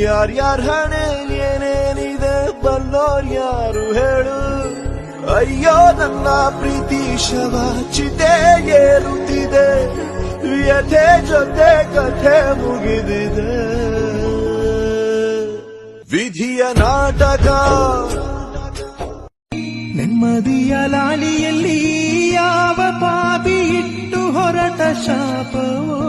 ಯಾರ್ಯಾರ ಹಣೆ ಏನೇನಿದೆ ಬಲ್ಲೋರ್ ಯಾರು ಹೇಳು. ಅಯ್ಯೋ ನನ್ನ ಪ್ರೀತಿ ಶವ ಚಿತೆ ಏರುತ್ತಿದೆ, ವ್ಯಥೆ ಜೊತೆ ಕಥೆ ಮುಗಿದಿದೆ. ವಿಧಿಯ ನಾಟಕ ನೆಮ್ಮದಿಯ ಲಾಲಿಯಲ್ಲಿ ಯಾವ ಪಾಪಿ ಇಟ್ಟು ಹೊರಟ ಶಾಪವೋ.